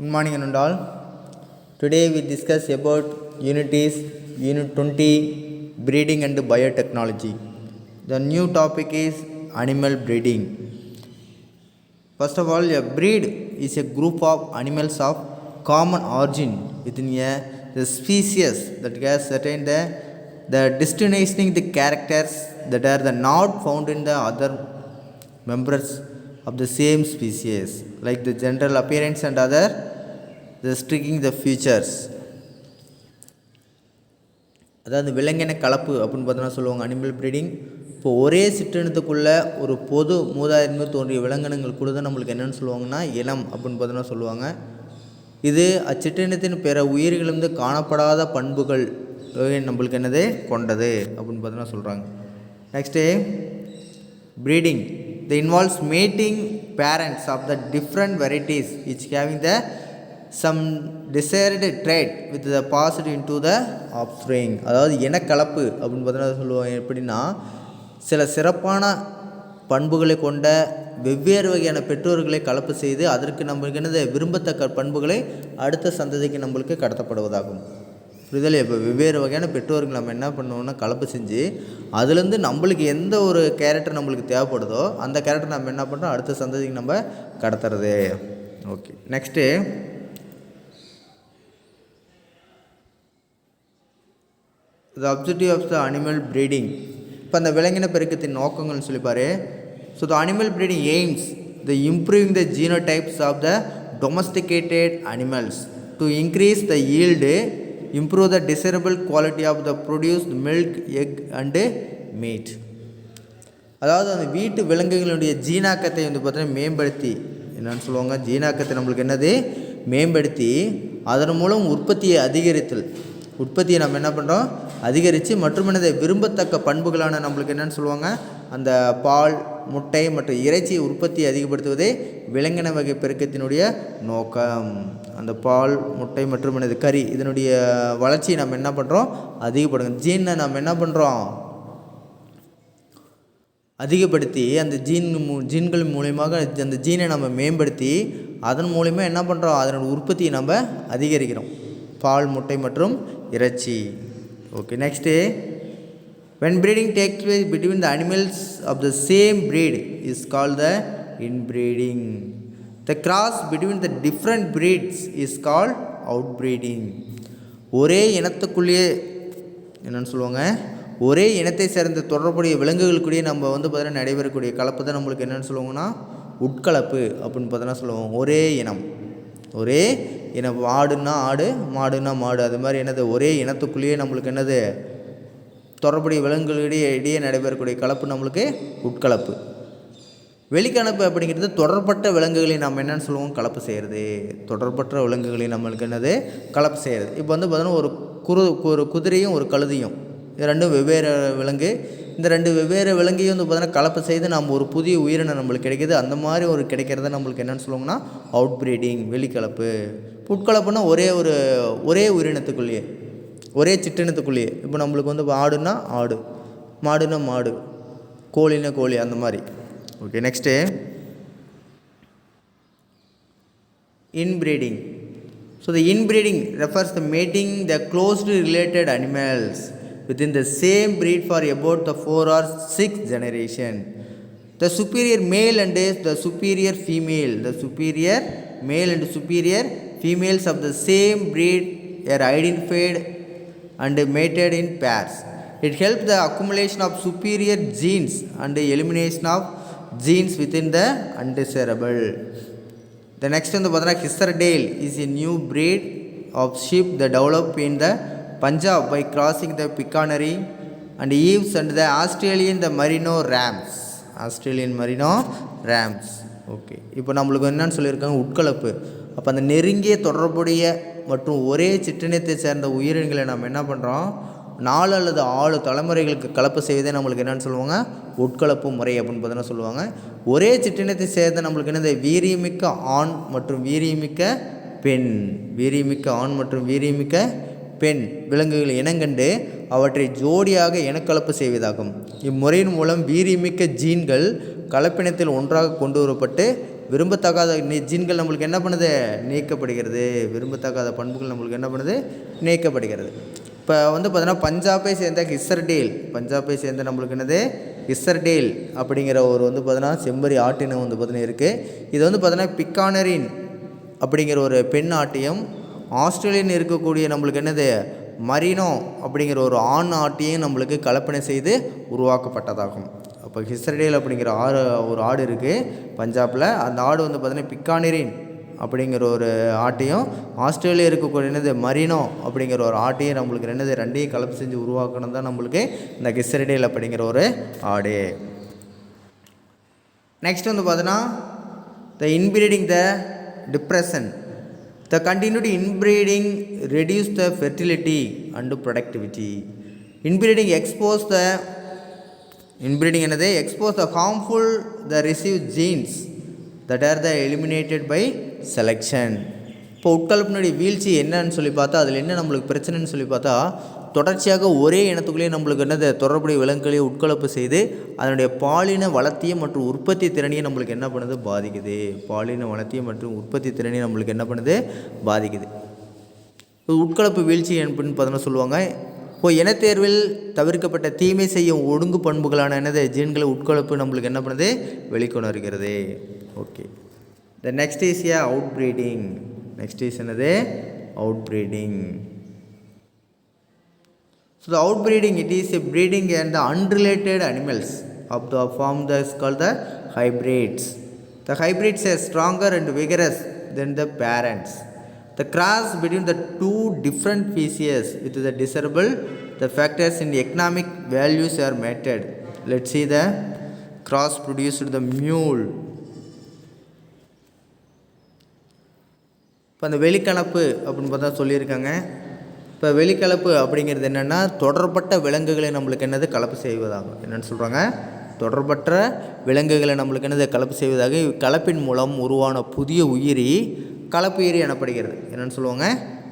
Good morning and all. Today we discuss about Unit 20 Breeding and Biotechnology. The new topic is animal breeding. First of all, a breed is a group of animals of common origin within the species that has certain the distinguishing the characters that are not found in the other members of the same species, like the general appearance and other the striking the features. அதாவது விலங்கின கலப்பு அப்படின்னு பார்த்தோன்னா சொல்லுவாங்க animal breeding. இப்போ ஒரே சிற்றினத்துக்குள்ளே ஒரு பொது மூதாயிரமே தோன்றிய விலங்கினங்கள் கூட தான் நம்மளுக்கு என்னென்னு சொல்லுவாங்கன்னா இனம் அப்படின்னு பார்த்தோன்னா சொல்லுவாங்க. இது அச்சிற்றினத்தின் பிற உயிர்களிலிருந்து காணப்படாத பண்புகள் நம்மளுக்கு என்னது கொண்டது அப்படின்னு பார்த்தோன்னா சொல்கிறாங்க. Next breeding. They involves mating parents of the different varieties each having the some desired trait with the passed into the offspring. அதாவது இனக்கலப்பு அப்படின்னு பார்த்தீங்கன்னா சொல்லுவாங்க. எப்படின்னா சில சிறப்பான பண்புகளை கொண்ட வெவ்வேறு வகையான பெற்றோர்களை கலப்பு செய்து அதற்கு நம்மளுக்கு என்னது விரும்பத்தக்க பண்புகளை அடுத்த சந்ததிக்கு நம்மளுக்கு கடத்தப்படுவதாகும். புரிதல். இப்போ வெவ்வேறு வகையான பெற்றோர்கள் நம்ம என்ன பண்ணுவோம்னா கலப்பு செஞ்சு அதுலேருந்து நம்மளுக்கு எந்த ஒரு கேரக்டர் நம்மளுக்கு தேவைப்படுதோ அந்த கேரக்டர் நம்ம என்ன பண்ணுறோம் அடுத்த சந்ததிக்கு நம்ம கடத்துறது. Okay. Next the objective of the animal breeding. இப்போ அந்த விலங்கின பெருக்கத்தின் நோக்கங்கள்னு சொல்லிப்பார். So the animal breeding aims the improving the genotypes of the domesticated animals to increase the yield, improve the desirable quality of the produced milk, egg and meat. அதாவது அந்த வீட்டு விலங்குகளுடைய ஜீனாக்கத்தை வந்து பார்த்தீங்கன்னா மேம்படுத்தி என்னென்னு சொல்லுவாங்க ஜீனாக்கத்தை நம்மளுக்கு என்னது மேம்படுத்தி அதன் மூலம் உற்பத்தியை அதிகரித்தல். உற்பத்தியை நம்ம என்ன பண்ணுறோம் அதிகரித்து மற்றும் என்னது விரும்பத்தக்க பண்புகளான நம்மளுக்கு என்னென்னு சொல்லுவாங்க அந்த பால் முட்டை மற்றும் இறைச்சி உற்பத்தியை அதிகப்படுத்துவதே விலங்கின வகை பெருக்கத்தினுடைய நோக்கம். அந்த பால் முட்டை மற்றும் என்னது கறி இதனுடைய வளர்ச்சியை நம்ம என்ன பண்ணுறோம் அதிகப்படுங்க. ஜீனை நம்ம என்ன பண்ணுறோம் அதிகப்படுத்தி அந்த ஜீன்கள் மூலியமாக அந்த ஜீனை நம்ம மேம்படுத்தி அதன் மூலிமா என்ன பண்ணுறோம் அதனோட உற்பத்தியை நம்ம அதிகரிக்கிறோம். பால் முட்டை மற்றும் இறைச்சி. Okay. Next when breeding takes place between the animals of the same breed is called the inbreeding. The cross between the different breeds is called outbreeding. ஒரே இனத்துக்குள்ளேயே என்னென்னு சொல்லுவாங்க ஒரே இனத்தை சேர்ந்த தொடர்புடைய விலங்குகளுக்குள்ளேயே நம்ம வந்து பார்த்தீங்கன்னா நடைபெறக்கூடிய கலப்பு தான் நம்மளுக்கு என்னென்னு சொல்லுவாங்கன்னா உட்கலப்பு அப்படின்னு பார்த்தோன்னா சொல்லுவோம். ஒரே இனம் ஆடுன்னா ஆடு மாடுன்னா மாடு அது மாதிரி என்னது ஒரே இனத்துக்குள்ளேயே நம்மளுக்கு என்னது தொடர்புடைய விலங்குகளிடையே நடைபெறக்கூடிய கலப்பு நம்மளுக்கு உட்கலப்பு. வெளிக்கலப்பு அப்படிங்கிறது தொடர்பற்ற விலங்குகளை நம்ம என்னென்னு சொல்லுவோம் கலப்பு செய்கிறது. தொடர்பற்ற விலங்குகளை நம்மளுக்கு என்னது கலப்பு செய்கிறது. இப்போ வந்து பார்த்தீங்கன்னா ஒரு குதிரையும் ஒரு கழுதையும் இது ரெண்டும் வெவ்வேறு விலங்கு. இந்த ரெண்டு வெவ்வேறு விலங்கையும் வந்து பார்த்தீங்கன்னா கலப்பு செய்து நம்ம ஒரு புதிய உயிரினம் நம்மளுக்கு கிடைக்கிது. அந்த மாதிரி ஒரு கிடைக்கிறத நம்மளுக்கு என்னென்னு சொல்லுவாங்கன்னா அவுட் ப்ரீடிங் வெளிக்கலப்பு. உட்கலப்புனா ஒரே உயிரினத்துக்குள்ளேயே ஒரே சிற்றினத்துக்குள்ளேயே. இப்போ நம்மளுக்கு வந்து ஆடுனா ஆடு மாடுனா மாடு கோழினா கோழி அந்த மாதிரி. Okay. Next inbreeding. So the inbreeding refers to mating the closely related animals within the same breed for about the 4 or 6 generation. The superior male and the superior female, the superior male and superior females of the same breed are identified and mated in pairs. It helps the accumulation of superior genes and the elimination of genes within the undesirable. The next one the Hissardale is a new breed of sheep that developed in the Punjab by crossing the Picanary and Eves and the Australian Merino Rams. Okay. இப்போ நம்மளுக்கு என்னன்னு சொல்லியிருக்காங்க உட்கலப்பு. அப்போ அந்த நெருங்கிய தொடர்புடைய மற்றும் ஒரே சிற்றினத்தை சேர்ந்த உயிரினங்களை நம்ம என்ன பண்ணுறோம் 4 அல்லது 6 தலைமுறைகளுக்கு கலப்பு செய்வதே நம்மளுக்கு என்னென்னு சொல்லுவாங்க உட்கலப்பு முறை அப்படின்னு பார்த்தீங்கன்னா சொல்லுவாங்க. ஒரே சிற்றினத்தை சேர்ந்த நம்மளுக்கு என்னது வீரியமிக்க ஆண் மற்றும் வீரியமிக்க பெண் விலங்குகள் இனங்கண்டு அவற்றை ஜோடியாக இனக்கலப்பு செய்வதாகும். இம்முறையின் மூலம் வீரியமிக்க ஜீன்கள் கலப்பினத்தில் ஒன்றாக கொண்டு வரப்பட்டு விரும்பத்தகாத ஜீன்கள் நம்மளுக்கு என்ன பண்ணுது, நீக்கப்படுகிறது. விரும்பத்தகாத பண்புகள் நம்மளுக்கு என்ன பண்ணுது, நீக்கப்படுகிறது. இப்போ வந்து பார்த்தீங்கன்னா பஞ்சாபை சேர்ந்த பஞ்சாபை சேர்ந்த நம்மளுக்கு என்னது இஸ்ரடேல் அப்படிங்கிற ஒரு வந்து பார்த்தீங்கன்னா செம்மறி ஆட்டினம் வந்து பார்த்தீங்கன்னா இருக்குது. இது வந்து பார்த்தீங்கன்னா பிக்கானரின் அப்படிங்கிற ஒரு பெண் ஆட்டியம், ஆஸ்திரேலியன் இருக்கக்கூடிய நம்மளுக்கு என்னது மரினோ அப்படிங்கிற ஒரு ஆண் ஆட்டியும் நம்மளுக்கு கலப்பனை செய்து உருவாக்கப்பட்டதாகும். அப்போ இஸ்ரடேல் அப்படிங்கிற ஒரு ஆடு இருக்குது பஞ்சாபில். அந்த ஆடு வந்து பார்த்திங்கன்னா பிக்கானரின் அப்படிங்கிற ஒரு ஆட்டையும், ஆஸ்திரேலியா இருக்கக்கூடிய என்னது மரினோ அப்படிங்கிற ஒரு ஆட்டையும் நம்மளுக்கு ரெண்டையும் கலப்பு செஞ்சு உருவாக்கணும் தான் நம்மளுக்கு இந்த இஸ்ரடேல் அப்படிங்கிற ஒரு ஆடு. நெக்ஸ்ட் வந்து பார்த்தீங்கன்னா the inbreeding the depression. The continued inbreeding reduce the fertility and productivity. Inbreeding expose the harmful the received genes that are the eliminated by selection. இப்போ உட்கலப்பினுடைய வீழ்ச்சி என்னன்னு சொல்லி பார்த்தா, அதில் என்ன நம்மளுக்கு பிரச்சனைன்னு சொல்லி பார்த்தா, தொடர்ச்சியாக ஒரே இனத்துக்குள்ளேயே நம்மளுக்கு என்னது தொடர்புடைய விலங்குகளையும் உட்கலப்பு செய்து அதனுடைய பாலின வளர்த்தியம் மற்றும் உற்பத்தி திறனையும் நம்மளுக்கு என்ன பண்ணுது, பாதிக்குது. பாலின வளர்த்தியம் மற்றும் உற்பத்தி திறனையும் நம்மளுக்கு என்ன பண்ணுது, பாதிக்குது. உட்கலப்பு வீழ்ச்சி அப்படின்னு பார்த்தோன்னா சொல்லுவாங்க. இப்போ இனத்தேர்வில் தவிர்க்கப்பட்ட தீமை செய்யும் ஒழுங்கு பண்புகளான என்னது ஜீன்களை உட்கலப்பு நம்மளுக்கு என்ன பண்ணுது, வெளிக்கொணர்கிறது. Okay, the next is outbreeding. Next is என்னது, outbreeding. So the outbreeding, it is a breeding and the unrelated animals of the form that is called the hybrids. The hybrids are stronger and vigorous than the parents. The cross between the two different species with the desirable the factors in the economic values are mated. Let's see the cross produced the mule. இப்போ அந்த வெளிக்கலப்பு அப்படின்னு பார்த்தா சொல்லியிருக்காங்க. இப்போ வெளிக்கலப்பு அப்படிங்கிறது என்னென்னா தொடர்பட்ட விலங்குகளை நம்மளுக்கு என்னது கலப்பு செய்வதாகும். என்னென்னு சொல்கிறாங்க, தொடர்பற்ற விலங்குகளை நம்மளுக்கு என்னது கலப்பு செய்வதாக. கலப்பின் மூலம் உருவான புதிய உயிரி கலப்புயிரி எனப்படுகிறது. என்னென்னு சொல்லுவாங்க,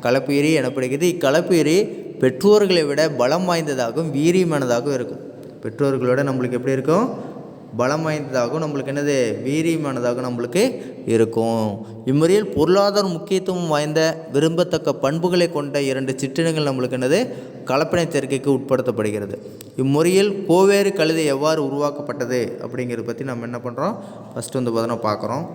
கலப்புயிரி எனப்படுகிறது. இக்கலப்புயிரி பெற்றோர்களை விட பலம் வாய்ந்ததாகவும் வீரியமானதாகவும் இருக்கும். பெற்றோர்களோட நம்மளுக்கு எப்படி இருக்கும், பலம் வாய்ந்ததாகவும் நம்மளுக்கு என்னது வீரியமானதாகவும் நம்மளுக்கு இருக்கும். இம்முறையில் பொருளாதார முக்கியத்துவம் வாய்ந்த விரும்பத்தக்க பண்புகளை கொண்ட 2 சிற்றினங்கள் நம்மளுக்கு என்னது கலப்பினை சேர்க்கைக்கு உட்படுத்தப்படுகிறது. இம்முறையில் கோவேறு கழுதை எவ்வாறு உருவாக்கப்பட்டது அப்படிங்கிறத பற்றி நம்ம என்ன பண்ணுறோம், ஃபஸ்ட்டு வந்து பார்த்தோன்னா பார்க்குறோம்.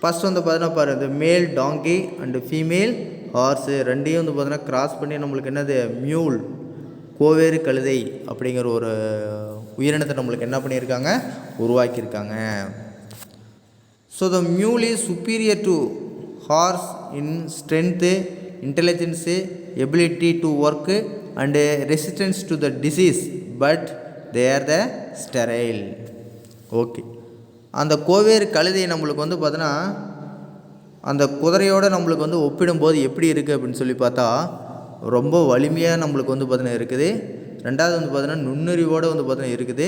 ஃபஸ்ட் வந்து பார்த்தோன்னா பாருங்க, இந்த மேல் டாங்கி அண்டு ஃபீமேல் ஹார்ஸு ரெண்டையும் வந்து பார்த்தோன்னா கிராஸ் பண்ணி நம்மளுக்கு என்னது மியூல் கோவேறு கழுதை அப்படிங்கிற ஒரு உயிரினத்தை நம்மளுக்கு என்ன பண்ணியிருக்காங்க, உருவாக்கியிருக்காங்க. So the mule is superior to horse in strength, intelligence, ability to work and resistance to the disease, but they are the sterile. Okay, அந்த கோவேறு கழுதையை நம்மளுக்கு வந்து பார்த்தோன்னா அந்த குதிரையோடு நம்மளுக்கு வந்து ஒப்பிடும்போது எப்படி இருக்குது அப்படின்னு சொல்லி பார்த்தா ரொம்ப வலிமையாக நம்மளுக்கு வந்து பார்த்தீங்கன்னா இருக்குது. ரெண்டாவது வந்து பார்த்தீங்கன்னா நுண்ணறிவோடு வந்து பார்த்தீங்கன்னா இருக்குது.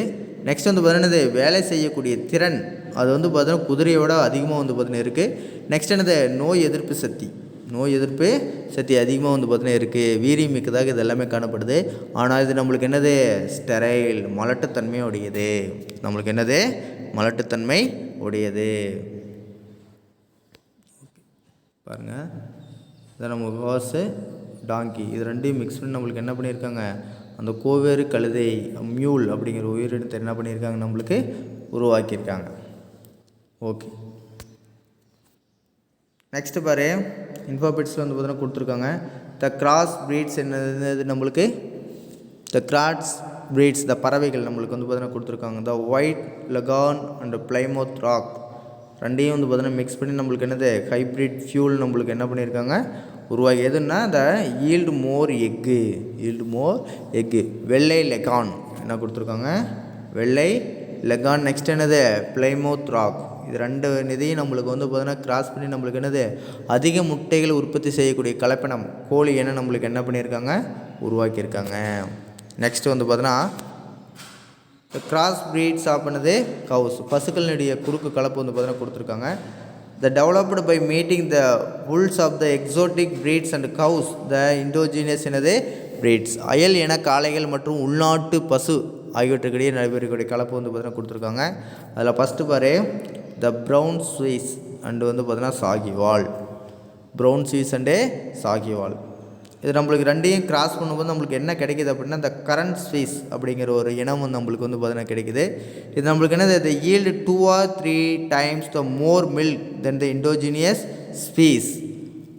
நெக்ஸ்ட் வந்து பார்த்தீங்கன்னா வேலை செய்யக்கூடிய திறன் அது வந்து பார்த்தீங்கன்னா குதிரையோட அதிகமாக வந்து பார்த்தீங்கன்னா இருக்குது. நெக்ஸ்ட் என்னது நோய் எதிர்ப்பு சக்தி அதிகமாக வந்து பார்த்தீங்கன்னா இருக்குது. வீரியம் மிக்கதாக இது எல்லாமே காணப்படுது. ஆனால் இது நம்மளுக்கு என்னது ஸ்டெரைல், மலட்டுத்தன்மை உடையது. நம்மளுக்கு என்னது மலட்டுத்தன்மை உடையது. பாருங்கள், இதை நம்ம ஹார்ஸு டாங்கி இது ரெண்டையும் மிக்ஸ் பண்ணி நம்மளுக்கு என்ன பண்ணியிருக்காங்க, அந்த கோவேறு கழுதை மியூல் அப்படிங்கிற உயிரினத்தை என்ன பண்ணியிருக்காங்க, நம்மளுக்கு உருவாக்கியிருக்காங்க. ஓகே, நெக்ஸ்ட்டு பாரு, இன்ஃபோபிட்ஸில் வந்து பார்த்தீங்கன்னா கொடுத்துருக்காங்க. த கிராஸ் ப்ரீட்ஸ் என்னது நம்மளுக்கு, த கிராஸ் ப்ரீட்ஸ் த பறவைகள் நம்மளுக்கு வந்து பார்த்தீங்கன்னா கொடுத்துருக்காங்க. த ஒயிட் லெகான் அண்ட் பிளைமவுத் ராக் ரெண்டையும் வந்து பார்த்தீங்கன்னா மிக்ஸ் பண்ணி நம்மளுக்கு என்னது ஹைப்ரிட் ஃபியூல் நம்மளுக்கு என்ன பண்ணியிருக்காங்க, உருவாகி. எதுன்னா த ஈல்டு மோர் எக்கு. வெள்ளை லெகான் என்ன கொடுத்துருக்காங்க, வெள்ளை லெகான். நெக்ஸ்ட் என்னது பிளைமவுத் ராக். இது ரெண்டு இதையும் நம்மளுக்கு வந்து பார்த்தீங்கன்னா கிராஸ் பண்ணி நம்மளுக்கு என்னது அதிக முட்டைகளை உற்பத்தி செய்யக்கூடிய கலப்பினம் கோழி என்ன நம்மளுக்கு என்ன பண்ணியிருக்காங்க, உருவாக்கியிருக்காங்க. நெக்ஸ்ட்டு வந்து பார்த்தீங்கன்னா கிராஸ் ப்ரீட்ஸ் ஆப்பினது கவுஸ் பசுக்களினுடைய குறுக்கு கலப்பு வந்து பார்த்தீங்கன்னா கொடுத்துருக்காங்க. The developed by mating the bulls of the exotic breeds and cows the indigenous என்னது ப்ரீட்ஸ். அயல் என காளைகள் மற்றும் உள்நாட்டு பசு ஆகியவற்றுக்கிடையே நடைபெறக்கூடிய கலப்பு வந்து பார்த்தீங்கன்னா கொடுத்துருக்காங்க. அதில் ஃபஸ்ட்டு பாரு த ப்ரௌன் ஸ்விஸ் அண்டு வந்து பார்த்தீங்கன்னா Sahiwal. Brown Swiss and Sahiwal இது நம்மளுக்கு ரெண்டையும் கிராஸ் பண்ணும்போது நம்மளுக்கு என்ன கிடைக்கிது அப்படின்னா இந்த கரண்ட் ஸ்விஸ் அப்படிங்கிற ஒரு இனம் வந்து நம்மளுக்கு வந்து பார்த்தீங்கன்னா கிடைக்குது. இது நம்மளுக்கு என்னது the yield 2 or 3 times the more milk than the indigenous species.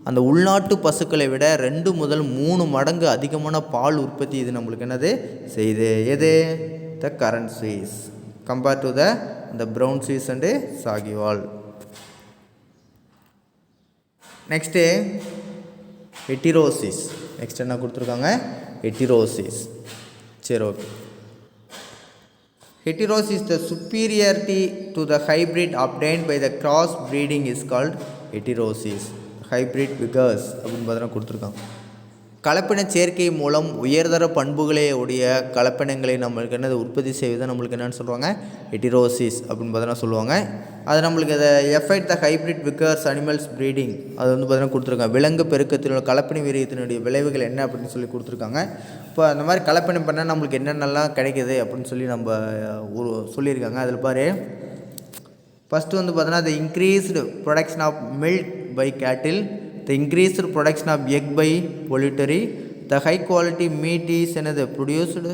அந்த உள்நாட்டு பசுக்களை விட 2 முதல் 3 மடங்கு அதிகமான பால் உற்பத்தி இது நம்மளுக்கு என்னது செய்யுது. எது the Karan Swiss compare to the Brown Swiss and Sahiwal. Next heterosis. Next என்ன கொடுத்துருக்காங்க ஹெட்டிரோசிஸ். சரி okay. Heterosis, the superiority to the hybrid obtained by the cross breeding is called heterosis. Hybrid vigors அப்படின்னு பார்த்தீங்கன்னா கொடுத்துருக்காங்க. கலப்பின சேர்க்கை மூலம் உயர்தர பண்புகளே உடைய கலப்பினங்களை நம்மளுக்கு என்னது உற்பத்தி செய்வதை நம்மளுக்கு என்னென்னு சொல்லுவாங்க ஹெட்டிரோசிஸ் அப்படின்னு பார்த்தீங்கன்னா சொல்லுவாங்க. அது நம்மளுக்கு அதை எஃபெக்ட் த ஹைப்ரிட் விக்கர்ஸ் அனிமல்ஸ் ப்ரீடிங் அது வந்து பார்த்தீங்கன்னா கொடுத்துருக்காங்க. விலங்கு பெருக்கத்தினோட கலப்பின வீரியத்தினுடைய விளைவுகள் என்ன அப்படின்னு சொல்லி கொடுத்துருக்காங்க. இப்போ அந்த மாதிரி கலப்பினம் பண்ணால் நம்மளுக்கு என்னென்னலாம் கிடைக்கிது அப்படின்னு சொல்லி நம்ம சொல்லியிருக்காங்க. அதில் பாரு ஃபஸ்ட்டு வந்து பார்த்தோன்னா the increased production of milk by cattle, the increased production of egg by poultry, the high quality meat is another produced.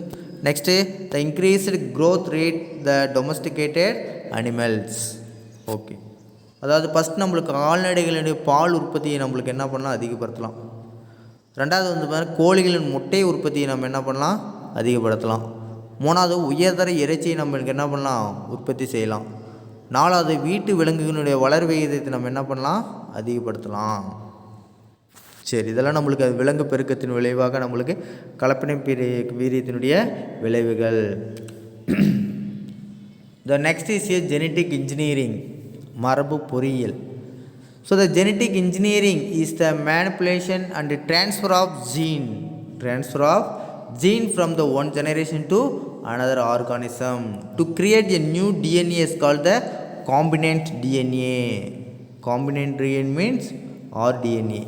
Next, the increased growth rate the domesticated animals. Okay, அதாவது first நம்மளுக்கு கால்நடைகளுடைய பால் உற்பத்தியை நம்மளுக்கு என்ன பண்ணலாம் அதிகப்படுத்தலாம். ரெண்டாவது வந்து பார்த்தீங்கன்னா கோழிகளின் முட்டை உற்பத்தியை நம்ம என்ன பண்ணலாம் அதிகப்படுத்தலாம். மூணாவது உயர்தர இறைச்சியை நம்மளுக்கு என்ன பண்ணலாம் உற்பத்தி செய்யலாம். நாலாவது வீட்டு விலங்குகளுடைய வளர் விகிதத்தை நம்ம என்ன பண்ணலாம் அதிகப்படுத்தலாம். சரி, இதெல்லாம் நம்மளுக்கு அது விலங்கு பெருக்கத்தின் விளைவாக நம்மளுக்கு கலப்பின வீரியத்தினுடைய விளைவுகள். The next is a genetic engineering, மரபு பொறியியல். So the genetic engineering is the manipulation and transfer of gene from the one generation to another organism to create a new DNA is called the combinant DNA. Combinant DNA means rDNA.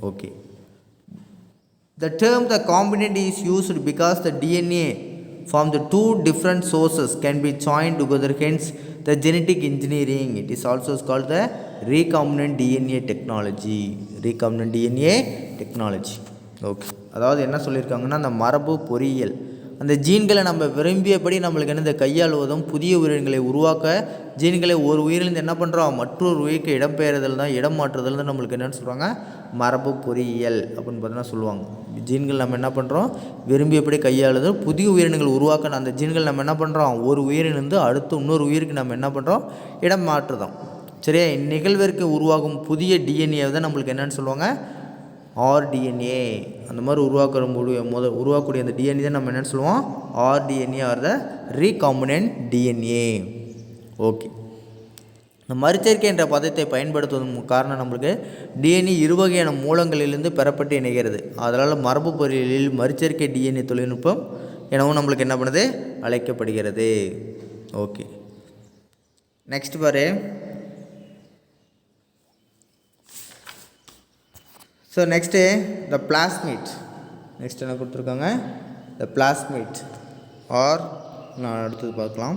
Okay. The term the combinant is used because the DNA from the two different sources can be joined together, hence the genetic engineering. It is also called the recombinant DNA technology. Recombinant DNA technology. Okay. அதாவது என்ன சொல்லியிருக்காங்கன்னா அந்த மரபு பொறியியல் அந்த ஜீன்களை நம்ம விரும்பியபடி நம்மளுக்கு என்ன கையாளுவதும் புதிய உயிரினங்களை உருவாக்க ஜீன்களை ஒரு உயிரிலிருந்து என்ன பண்ணுறோம் மற்றொரு உயிருக்கு இடம்பெயர்தல் தான் இடம் மாற்றுதல் தான் நம்மளுக்கு என்னென்னு சொல்கிறாங்க மரபு பொறியியல் அப்படின்னு பார்த்தீங்கன்னா சொல்லுவாங்க. ஜீன்கள் நம்ம என்ன பண்ணுறோம் விரும்பியபடி கையாளுதல் புதிய உயிரினங்கள் உருவாக்க அந்த ஜீன்கள் நம்ம என்ன பண்ணுறோம் ஒரு உயிரிலிருந்து அடுத்து இன்னொரு உயிருக்கு நம்ம என்ன பண்ணுறோம் இடம் மாற்றுதோம். சரியா, இந்நிகழ்விற்கு உருவாகும் புதிய டிஎன்ஏ தான் நம்மளுக்கு என்னென்னு சொல்லுவாங்க rDNA. அந்த மாதிரி உருவாக்கக்கூடிய அந்த டிஎன்ஏ தான் நம்ம என்னென்னு சொல்லுவோம் rDNA ஆர் த ரீகாம்பினன்ட் டிஎன்ஏ. ஓகே, இந்த மறுச்சேர்க்கை என்ற பதத்தை பயன்படுத்துவதன் காரணம் நம்மளுக்கு டிஎன்ஏ இருவகையான மூலங்களிலிருந்து பெறப்பட்டு இணைகிறது. அதனால் மரபு பொறியியலில் மறுச்சேர்க்கை டிஎன்ஏ தொழில்நுட்பம் எனவும் நம்மளுக்கு என்ன பண்ணுது அழைக்கப்படுகிறது. ஓகே, நெக்ஸ்ட் பாரு. So next the plasmid. Next என்ன கொடுத்துருக்காங்க த பிளாஸ்மிட் ஆர் நான் அடுத்தது பார்க்கலாம்.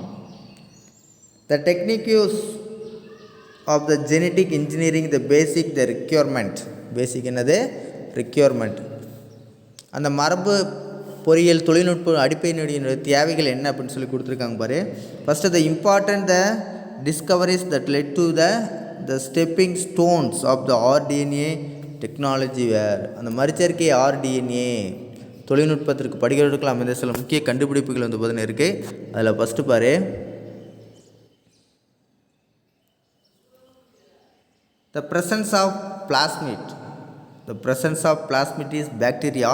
The technique use of the genetic engineering the basic the requirement. Basic என்னது ரிக்யர்மெண்ட். அந்த மரபு பொறியியல் தொழில்நுட்ப அடிப்படையினுடைய தேவைகள் என்ன அப்படின்னு சொல்லி கொடுத்துருக்காங்க பாரு. First the important the discoveries that led to the stepping stones of the rDNA technology were. அந்த மறுச்சேர்க்கை rDNA தொழில்நுட்பத்திற்கு படிக்கிறதுக்கு அமைந்த சில முக்கிய கண்டுபிடிப்புகள் வந்து பார்த்தீங்கன்னா இருக்குது. அதில் ஃபஸ்ட்டு பாரு the presence of plasmid. The presence of plasmid is bacteria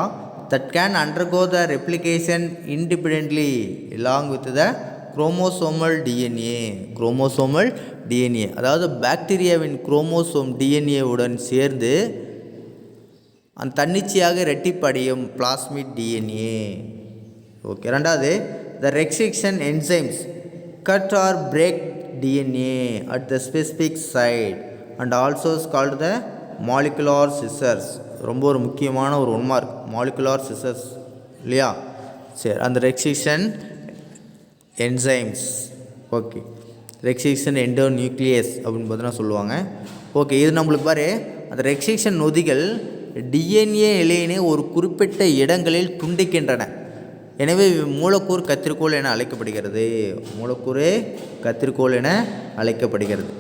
that can undergo the replication independently along with the chromosomal DNA. chromosomal DNA அதாவது பாக்டீரியாவின் குரோமோசோம் டிஎன்ஏ உடன் சேர்ந்து அந்த தன்னிச்சையாக ரெட்டிப்படையும் பிளாஸ்மிட் டிஎன்ஏ. ஓகே, ரெண்டாவது the restriction enzymes cut or break DNA at the specific site and also called the molecular scissors. ரொம்ப ஒரு முக்கியமான ஒரு ஒன்மார்க் மாலிகுலார் சிசர்ஸ் இல்லையா. சரி, அந்த ரெக்சிஷன் என்சைம்ஸ். ஓகே, ரெக்சிஷன் எண்டோ நியூக்ளியஸ் அப்படின்னு பார்த்தீங்கன்னா சொல்லுவாங்க. ஓகே, இது நம்மளுக்கு பாரு, அந்த ரெக்சிஷன் நொதிகள் டிஎன்ஏ நிலையினை ஒரு குறிப்பிட்ட இடங்களில் துண்டிக்கின்றன. எனவே மூலக்கூறு கத்திரிக்கோள் என அழைக்கப்படுகிறது. மூலக்கூறு கத்திரிக்கோள் என அழைக்கப்படுகிறது.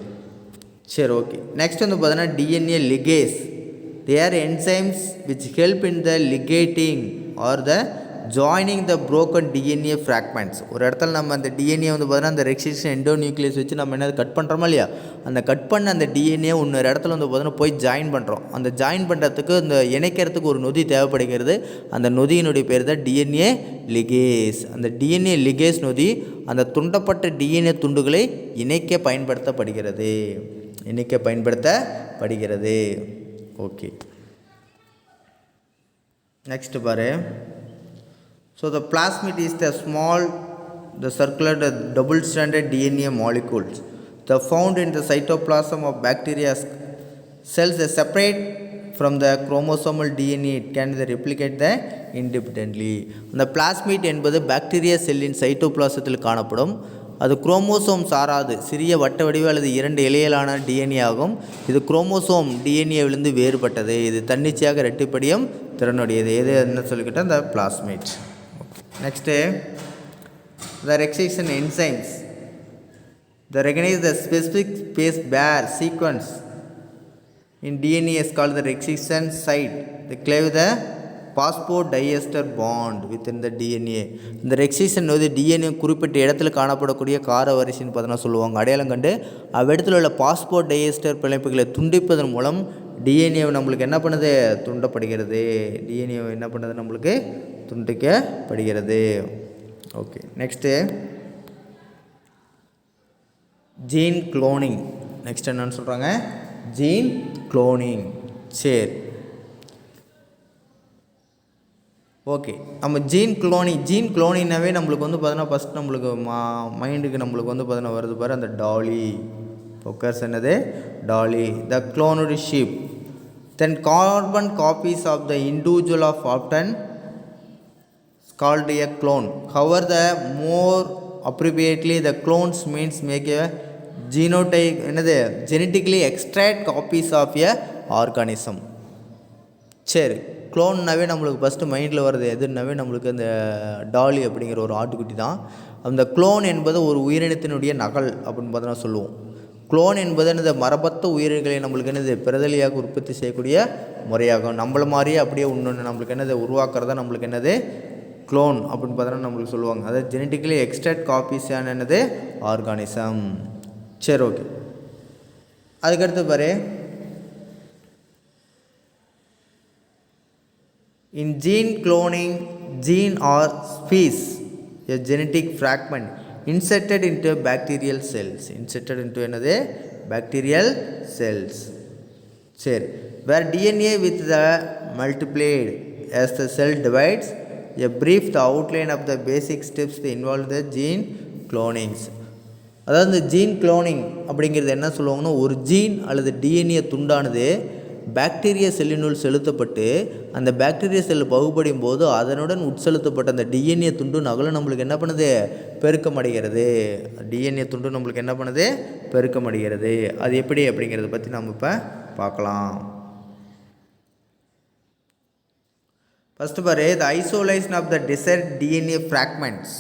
சரி, ஓகே. நெக்ஸ்ட் வந்து பார்த்தீங்கன்னா DNA ligase. They are enzymes which help in the ligating or the joining the broken DNA fragments. ஒரு இடத்துல நம்ம அந்த டிஎன்ஏ வந்து பார்த்தீங்கன்னா அந்த ரெக்சிஷன் எண்டோ நியூக்ளியஸ் வச்சு நம்ம என்ன கட் பண்ணுறோமா இல்லையா, அந்த கட் பண்ண அந்த டிஎன்ஏ இன்னொரு இடத்துல வந்து பார்த்தீங்கன்னா போய் ஜாயின் பண்ணுறோம். அந்த ஜாயின் பண்ணுறதுக்கு இந்த இணைக்கிறதுக்கு ஒரு நொதி தேவைப்படுகிறது. அந்த நொதியினுடைய பேர் தான் டிஎன்ஏ லிகேஸ். அந்த டிஎன்ஏ லிகேஸ் நொதி அந்த துண்டப்பட்ட டிஎன்ஏ துண்டுகளை இணைக்க பயன்படுத்தப்படுகிறது. ஓகே, நெக்ஸ்ட் பாரு. So the plasmid is the circular double stranded DNA molecules the found in the cytoplasm of bacteria cells that separate from the chromosomal DNA. It can replicate the independently. அந்த plasmid என்பது bacteria செல்லின் சைட்டோபிளாசத்தில் காணப்படும். அது chromosome சாராது சிறிய வட்ட வடிவ அல்லது 2 இழையிலான DNA ஆகும். இது குரோமோசோம் டிஎன்ஏவிலிருந்து வேறுபட்டது. இது தன்னிச்சையாக இரட்டிப்படியும் திறனுடையது. எது என்ன சொல்லிக்கிட்டால் இந்த பிளாஸ்மிட். Next the restriction enzymes. The recognise the specific base pair sequence in DNA is called the restriction site. The cleave the phosphodiester bond within the DNA. இந்த ரெக்சிஷன் வந்து டிஎன்ஏ குறிப்பிட்ட இடத்துல காணப்படக்கூடிய கார வரிசைன்னு பார்த்தீங்கன்னா சொல்லுவாங்க. அடையாளம் கண்டு அவ்விடத்தில் உள்ள பாஸ்போடைஎஸ்டர் பிணைப்புகளை துண்டிப்பதன் மூலம் டிஎன்ஏவை நம்மளுக்கு என்ன பண்ணுது, துண்டப்படுகிறது. டிஎன்ஏவை என்ன பண்ணுது, நம்மளுக்கு துண்டிக்கப்படுகிறது. Okay, next gene cloning. நெக்ஸ்ட் என்னன்னு சொல்கிறாங்க, ஜீன் குளோனிங். சரி, ஓகே. நம்ம ஜீன் குளோனிங்னாவே நம்மளுக்கு வந்து பார்த்தீங்கன்னா ஃபஸ்ட் நம்மளுக்கு மைண்டுக்கு நம்மளுக்கு வந்து பார்த்தீங்கன்னா வருது பாரு அந்த டாலி ஃபோக்கஸ். என்னது, tally. The cloned sheep. Then carbon copies of the individual of often called a clone. However, the more appropriately the clones means make a genotype, என்னது, genetically extract copies of a organism. சரி, க்ளோன்னாவே நம்மளுக்கு first மைண்டில் வர்றது எதுனாவே நம்மளுக்கு அந்த tally அப்படிங்கிற ஒரு ஆட்டுக்குட்டி தான். அந்த க்ளோன் என்பது ஒரு உயிரினத்தினுடைய நகல் அப்படின்னு பார்த்தோன்னா சொல்லுவோம். க்ளோன் என்பது என்னது, மரபத்த உயிரினங்களை நம்மளுக்கு என்னது பிரதலியாக உற்பத்தி செய்யக்கூடிய முறையாகும். நம்மள மாதிரியே அப்படியே இன்னொன்று நம்மளுக்கு என்னது உருவாக்குறதா நம்மளுக்கு என்னது க்ளோன் அப்படின்னு பார்த்தோன்னா நம்மளுக்கு சொல்லுவாங்க. அதாவது ஜெனட்டிக்கலி எக்ஸ்ட்ராக்ட் காப்பீஸான என்னது ஆர்கானிசம். சரி, ஓகே. அதுக்கடுத்து பாரு, in gene cloning, gene or species, a genetic fragment inserted into bacterial cells. என்னது, bacterial cells. சரி, where DNA with the multiplied as the cell divides. A brief the outline of the basic steps that involve the gene clonings. அதாவது இந்த gene cloning அப்படிங்கிறது என்ன சொல்லுவாங்கன்னா, ஒரு gene அல்லது DNA துண்டானது bacteria செல்லினுள் செலுத்தப்பட்டு அந்த பாக்டீரியா செல் பகுப்படையும் போது அதனுடன் உட்செலுத்தப்பட்ட அந்த டிஎன்ஏ துண்டு நகலும் நம்மளுக்கு என்ன பண்ணுது, பெருக்கமடைகிறது. டிஎன்ஏ துண்டு நம்மளுக்கு என்ன பண்ணுது, பெருக்கமடைகிறது. அது எப்படி அப்படிங்கிறத பற்றி நம்ம இப்போ பார்க்கலாம். ஃபஸ்ட்டு பாரு, the isolation of the desired DNA fragments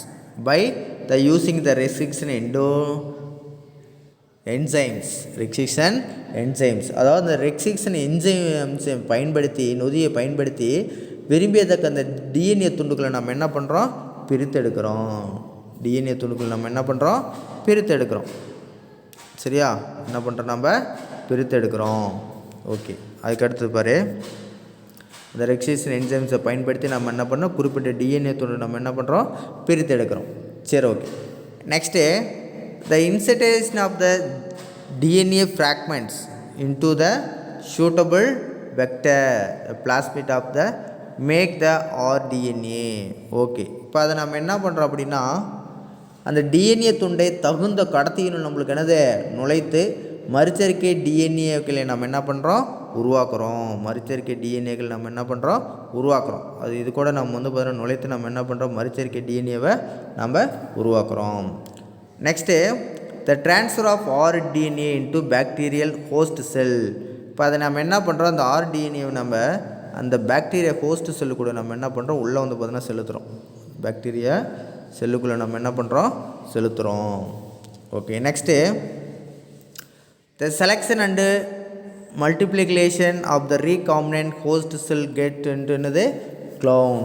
by the using the restriction restriction enzymes. அதாவது அந்த ரெக்சிஷன் என்சைம்ஸை பயன்படுத்தி, நொதியை பயன்படுத்தி விரும்பியதற்கு அந்த டிஎன்ஏ துண்டுகளை நம்ம என்ன பண்ணுறோம், பிரித்தெடுக்கிறோம். டிஎன்ஏ துண்டுகள் நம்ம என்ன பண்ணுறோம், பிரித்தெடுக்கிறோம். சரியா, என்ன பண்ணுறோம், நம்ம பிரித்தெடுக்கிறோம். ஓகே, அதுக்கடுத்து பாரு, இந்த ரெக்சிஷன் என்சைம்ஸை பயன்படுத்தி நம்ம என்ன பண்ணுறோம், குறிப்பிட்ட டிஎன்ஏ துண்டு நம்ம என்ன பண்ணுறோம், பிரித்தெடுக்கிறோம். சரி, okay. Next the insertion of the DNA fragments into the suitable vector, the plasmid of the make the rDNA. Okay, இப்போ அதை நம்ம என்ன பண்ணுறோம் அப்படின்னா, அந்த டிஎன்ஏ துண்டை தகுந்த கடத்தியினுள் நம்மளுக்கு என்னது நுழைத்து மறுச்சேர்க்கை டிஎன்ஏக்களை நம்ம என்ன பண்ணுறோம், உருவாக்குறோம். மறுச்சேர்க்கை டிஎன்ஏக்கள் நம்ம என்ன பண்ணுறோம், உருவாக்குறோம். அது இது கூட நம்ம வந்து பார்த்தீங்கன்னா நுழைத்து நம்ம என்ன பண்ணுறோம், மறுச்சேர்க்கை டிஎன்ஏவை நம்ம உருவாக்குறோம். Next the transfer of rDNA into bacterial host cell. இப்போ அதை நம்ம என்ன பண்ணுறோம், அந்த ஆர்டிஎன்ஏவை நம்ம அந்த பாக்டீரியா ஹோஸ்ட் செல்லு கூட நம்ம என்ன பண்ணுறோம், உள்ளே வந்து பார்த்தீங்கன்னா செலுத்துகிறோம். பாக்டீரியா செல்லுக்குள்ளே நம்ம என்ன பண்ணுறோம், செலுத்துகிறோம். Okay. Next the selection and multiplication of the recombinant host cell get என்னது க்ளோன்.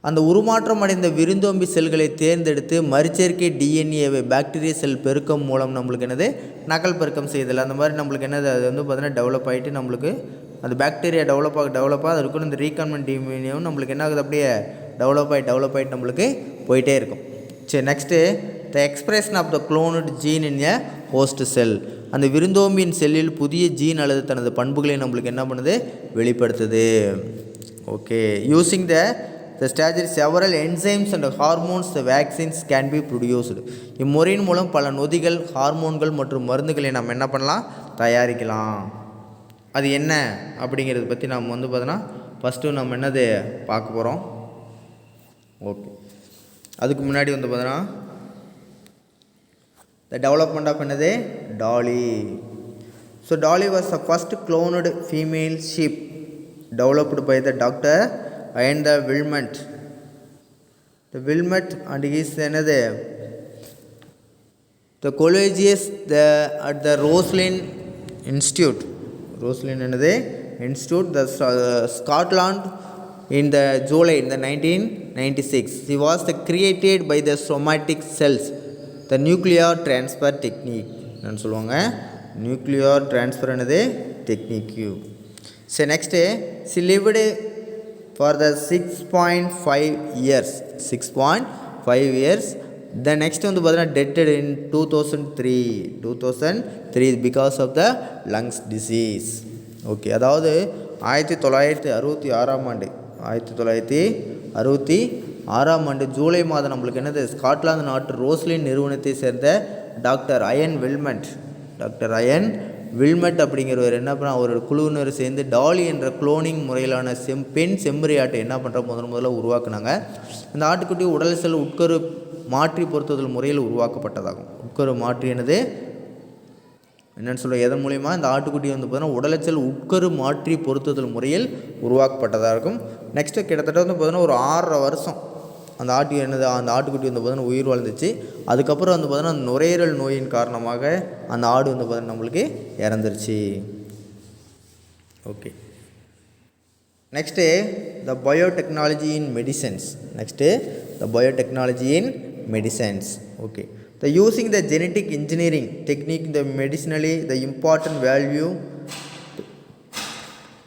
அந்த உருமாற்றம் அடைந்த விருந்தோம்பி செல்களை தேர்ந்தெடுத்து மறுச்சேர்க்கை டிஎன்ஏவை பாக்டீரியா செல் பெருக்கம் மூலம் நம்மளுக்கு என்னது நகல் பெருக்கம் செய்தல். அந்த மாதிரி நம்மளுக்கு என்னது அது வந்து பார்த்தீங்கன்னா டெவலப் ஆகிட்டு நம்மளுக்கு அந்த பாக்டீரியா டெவலப் ஆக அது இருக்கும். இந்த ரீகாம்பினன்ட் டிஎன்ஏவும் நம்மளுக்கு என்ன ஆகுது, அப்படியே டெவலப் ஆகிட்டு நம்மளுக்கு போயிட்டே இருக்கும். சரி. Next the expression of the cloned gene in a host cell. அந்த விருந்தோம்பியின் செல்லில் புதிய ஜீன் அல்லது தனது பண்புகளை நம்மளுக்கு என்ன பண்ணுது, வெளிப்படுத்துது. Okay. Using the stager several enzymes and hormones the vaccines can be produced. இம்முறையின் மூலம் பல நொதிகள், ஹார்மோன்கள் மற்றும் மருந்துகளை நம்ம என்ன பண்ணலாம், தயாரிக்கலாம். அது என்ன அப்படிங்கிறத பற்றி நம்ம வந்து பார்த்தோன்னா ஃபஸ்ட்டு நம்ம என்னது பார்க்க போகிறோம். ஓகே. அதுக்கு முன்னாடி வந்து பார்த்தோன்னா த டெவலப்மெண்ட் ஆஃப் என்னது Dolly. So Dolly was the first cloned female sheep developed by the doctor and the Wilmot. The Wilmot and his another the colleges at the Roslin Institute. Roslin another Institute, the Scotland in the July in the 1996. He was created by the somatic cells, the nuclear transfer technique. நான் சொல்லுவாங்க nuclear transfer another technique. So next she lived for the 6.5 years. 6.5 years. The next one was dead in 2003 because of the lungs disease. Okay. அதாவது 1966 ஆண்டு ஜூலை மாதம் நம்மளுக்கு என்னது Scotland நாட்டு Roslin நிறுவனத்தை சேர்ந்த டாக்டர் அயன் வில்மெட் அப்படிங்கிறவர் என்ன பண்ண அவரோட குழுவினர் சேர்ந்து டாலி என்ற குளோனிங் முறையிலான பெண் செம்மறி ஆட்டை என்ன பண்ணுற முதல்ல உருவாக்குனாங்க. இந்த ஆட்டுக்குட்டி உடல் செல் உட்கரு மாற்றி பொருத்துதல் முறையில் உருவாக்கப்பட்டதாகும். உட்கரு மாற்றி என்னன்னு சொல்ல எதன் மூலிமா இந்த ஆட்டுக்குட்டி வந்து பார்த்தீங்கன்னா உடலச்சல் உட்கரு மாற்றி பொருத்துதல் முறையில் உருவாக்கப்பட்டதாக இருக்கும். நெக்ஸ்ட்டு கிட்டத்தட்ட வந்து பார்த்தீங்கன்னா ஒரு 6.5 வருஷம் அந்த ஆட்டுக்குட்டி வந்து பார்த்தீங்கன்னா உயிர் வாழ்ந்துச்சு. அதுக்கப்புறம் வந்து பார்த்தீங்கன்னா அந்த நுரையீரல் நோயின் காரணமாக அந்த ஆடு வந்து பார்த்தீங்கன்னா நம்மளுக்கு இறந்துருச்சு. Okay. Next the biotechnology in medicines. Okay. The using the genetic engineering technique the medicinally the important value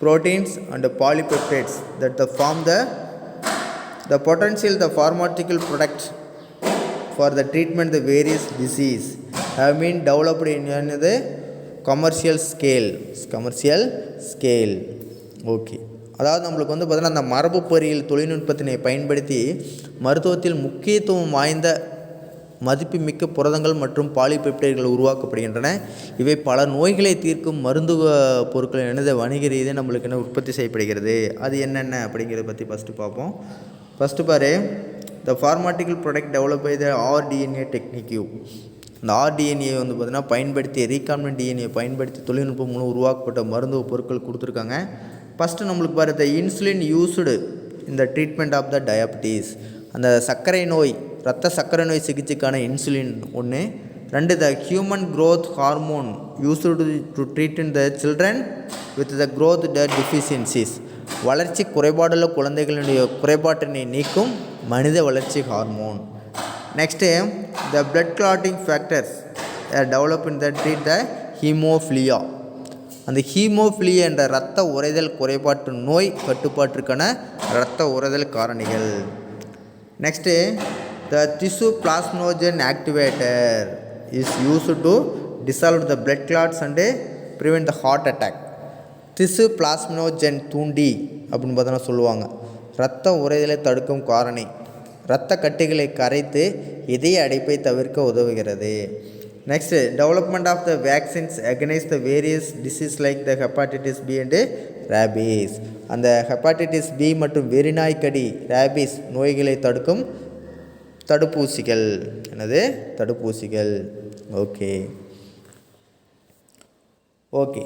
proteins and polypeptides that the form the potential the pharmaceutical product for the treatment the various disease have been developed in the commercial scale. Okay. அதாவது நம்மளுக்கு வந்து பார்த்தீங்கன்னா அந்த மரபு பொறியியல் தொழில்நுட்பத்தினை பயன்படுத்தி மருத்துவத்தில் முக்கியத்துவம் வாய்ந்த மதிப்புமிக்க புரதங்கள் மற்றும் பாலிபெப்டைடுகள் உருவாக்கப்படுகின்றன. இவை பல நோய்களை தீர்க்கும் மருத்துவ பொருட்கள் என்னது வணிக ரீதியாக நம்மளுக்கு என்ன உற்பத்தி செய்யப்படுகிறது. அது என்னென்ன அப்படிங்கிறத பற்றி ஃபஸ்ட்டு பார்ப்போம். ஃபஸ்ட்டு பாரு, the pharmaceutical product develop by the rDNA technique. இந்த ஆர்டிஎன்ஏ வந்து பார்த்திங்கன்னா பயன்படுத்தி ரீகாம்பினன்ட் டிஎன்ஏ பயன்படுத்தி தொழில்நுட்பம் மூலம் உருவாக்கப்பட்ட மருத்துவ பொருட்கள் கொடுத்துருக்காங்க. ஃபஸ்ட்டு நம்மளுக்கு பாரு, த இன்சுலின் யூஸ்டு இந்த ட்ரீட்மெண்ட் ஆஃப் த டயபிட்டிஸ். அந்த சர்க்கரை நோய் சர்க்கரை நோய் சிகிச்சைக்கான இன்சுலின் ஒன்று. 2 the human growth hormone used to treat in the children with the growth the deficiencies. வளர்ச்சி குறைபாடுள்ள குழந்தைகளுடைய குறைபாட்டினை நீக்கும் மனித வளர்ச்சி hormone. Next the blood clotting factors develop in the treat the haemophilia. அந்த ஹீமோஃபிலியா என்ற இரத்த உறைதல் குறைபாட்டு நோய் கட்டுப்பாட்டிற்கான இரத்த உறைதல் காரணிகள். Next the tissue பிளாஸ்மோஜன் activator is used to dissolve the blood clots and prevent the heart attack. Tissue plasminogen தூண்டி அப்படின்னு பார்த்தோன்னா சொல்லுவாங்க. இரத்த உறைதலை தடுக்கும் காரணி இரத்த கட்டிகளை கரைத்து இதய அடைப்பை தவிர்க்க உதவுகிறது. Next, development of the vaccines against the various diseases like the hepatitis B and rabies. அந்த hepatitis B மற்றும் வெறிநாய்க்கடி rabies நோய்களை தடுக்கும் தடுப்பூசிகள். என்னது? தடுப்பூசிகள். ஓகே ஓகே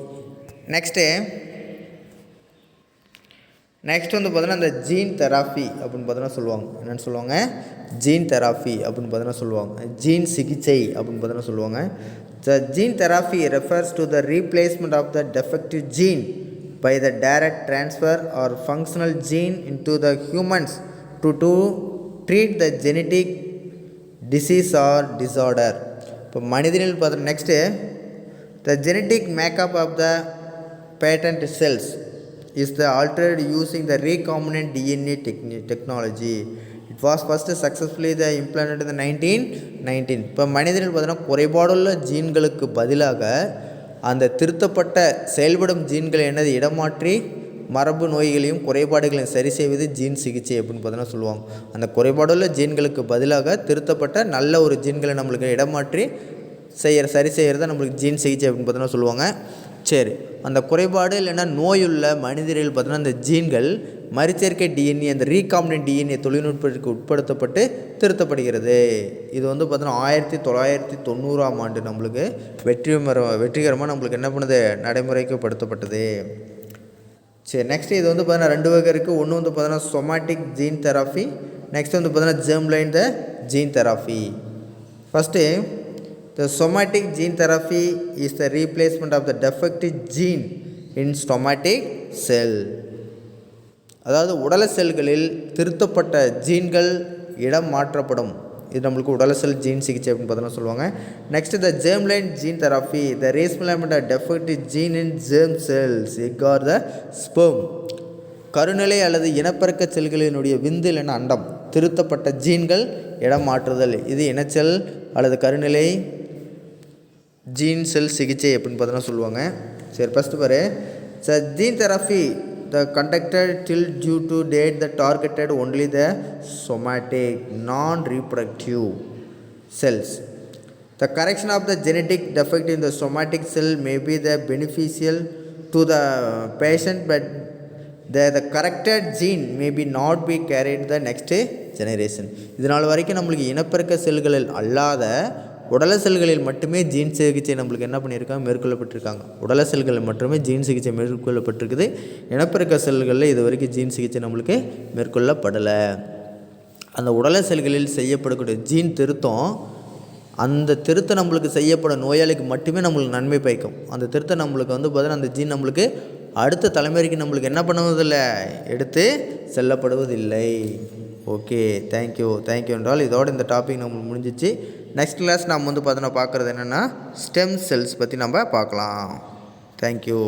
நெக்ஸ்ட் வந்து பார்த்தீங்கன்னா இந்த ஜீன் தெராப்பி அப்படின்னு பார்த்தீங்கன்னா சொல்லுவாங்க. என்னென்னு சொல்லுவாங்க? ஜீன் தெராப்பி அப்படின்னு பார்த்தீங்கன்னா சொல்லுவாங்க. ஜீன் சிகிச்சை அப்படின்னு பார்த்தீங்கன்னா சொல்லுவாங்க. The gene therapy refers to the replacement of the defective gene by the direct transfer or functional gene into the humans to treat the genetic disease or disorder. இப்போ மனிதனில் பார்த்தா next the genetic makeup of the patent cells is the altered using the recombinant DNA technology. It was first successfully implemented in the 1919. இப்போ மனிதனில் பார்த்தீங்கன்னா குறைபாடுள்ள ஜீன்களுக்கு பதிலாக அந்த திருத்தப்பட்ட செயல்படும் ஜீன்களை என்னது இடமாற்றி மரபு நோய்களையும் குறைபாடுகளையும் சரி செய்வது ஜீன் சிகிச்சை அப்படின்னு பார்த்தீங்கன்னா சொல்லுவாங்க. அந்த குறைபாடுள்ள ஜீன்களுக்கு பதிலாக திருத்தப்பட்ட நல்ல ஒரு ஜீன்களை நம்மளுக்கு இடமாற்றி சரி செய்கிறது நம்மளுக்கு ஜீன் சிகிச்சை அப்படின்னு பார்த்தீங்கன்னா சொல்லுவாங்க. சரி, அந்த குறைபாடு இல்லைன்னா நோயுள்ள மனிதர்கள் பார்த்தீங்கன்னா அந்த ஜீன்கள் மறுச்சேர்க்கை டிஎன்ஏ அந்த ரீகாம்பினன்ட் டிஎன்ஏ தொழில்நுட்பத்திற்கு உட்படுத்தப்பட்டு திருத்தப்படுகிறது. இது வந்து பார்த்தீங்கன்னா 1990 நம்மளுக்கு வெற்றிகரமாக நம்மளுக்கு என்ன பண்ணுது நடைமுறைப்படுத்தப்பட்டது. சரி, நெக்ஸ்ட் இது வந்து பார்த்தீங்கன்னா 2 வகை இருக்குது. ஒன்று வந்து பார்த்தீங்கன்னா சொமாட்டிக் ஜீன் தெராப்பி, நெக்ஸ்ட் வந்து பார்த்தீங்கன்னா germline the gene therapy. First the somatic gene therapy is the replacement of the defective gene in somatic cell. அதாவது உடல செல்களில் திருத்தப்பட்ட ஜீன்கள் இடம் மாற்றப்படும். இது நம்மளுக்கு உடல செல் ஜீன் சிகிச்சை அப்படின்னு பார்த்தோன்னா சொல்லுவாங்க. Next the germline gene therapy the replacement of defective gene in germ cells egg or the sperm. கருநிலை அல்லது இனப்பெருக்க செல்களினுடைய விந்து இல்லைன்னா அண்டம் திருத்தப்பட்ட ஜீன்கள் இடம் மாற்றுதல். இது இனச்செல் அல்லது கருநிலை ஜீன் செல் சிகிச்சை அப்படின்னு பார்த்தோன்னா சொல்லுவாங்க. சரி, ஃபஸ்ட்டு பாரு. Gene therapy the conducted till due to date the targeted only the somatic non reproductive cells. The correction of the genetic defect in the somatic cell may be the beneficial to the patient but the corrected gene may be not be carried the next generation. இதனால் வரைக்கும் நம்மளுக்கு இனப்பெருக்க செல்களில் அல்லாத உடல செல்களில் மட்டுமே gene சிகிச்சை நம்மளுக்கு என்ன பண்ணியிருக்காங்க மேற்கொள்ளப்பட்டிருக்காங்க. உடல செல்களில் மட்டுமே ஜீன் சிகிச்சை மேற்கொள்ளப்பட்டிருக்குது. இனப்பெருக்க செல்களில் இது வரைக்கும் ஜீன் சிகிச்சை நம்மளுக்கு மேற்கொள்ளப்படலை. அந்த உடல செல்களில் செய்யப்படக்கூடிய ஜீன் திருத்தம் அந்த திருத்தம் நம்மளுக்கு செய்யப்படும் நோயாளிக்கு மட்டுமே நம்மளுக்கு நன்மை பயக்கும். அந்த திருத்தம் நம்மளுக்கு வந்து பார்த்தீங்கன்னா அந்த ஜீன் நம்மளுக்கு அடுத்த தலைமுறைக்கு நம்மளுக்கு என்ன பண்ணுவதில்லை எடுத்து செல்லப்படுவதில்லை. ஓகே, தேங்க்யூ என்றால் இதோட இந்த டாபிக் நம்மளுக்கு முடிஞ்சிச்சு. நெக்ஸ்ட் கிளாஸ் நம்ம வந்து பார்த்தோன்னா பார்க்குறது என்னென்னா ஸ்டெம் செல்ஸ் பற்றி நம்ம பார்க்கலாம். தேங்க்யூ.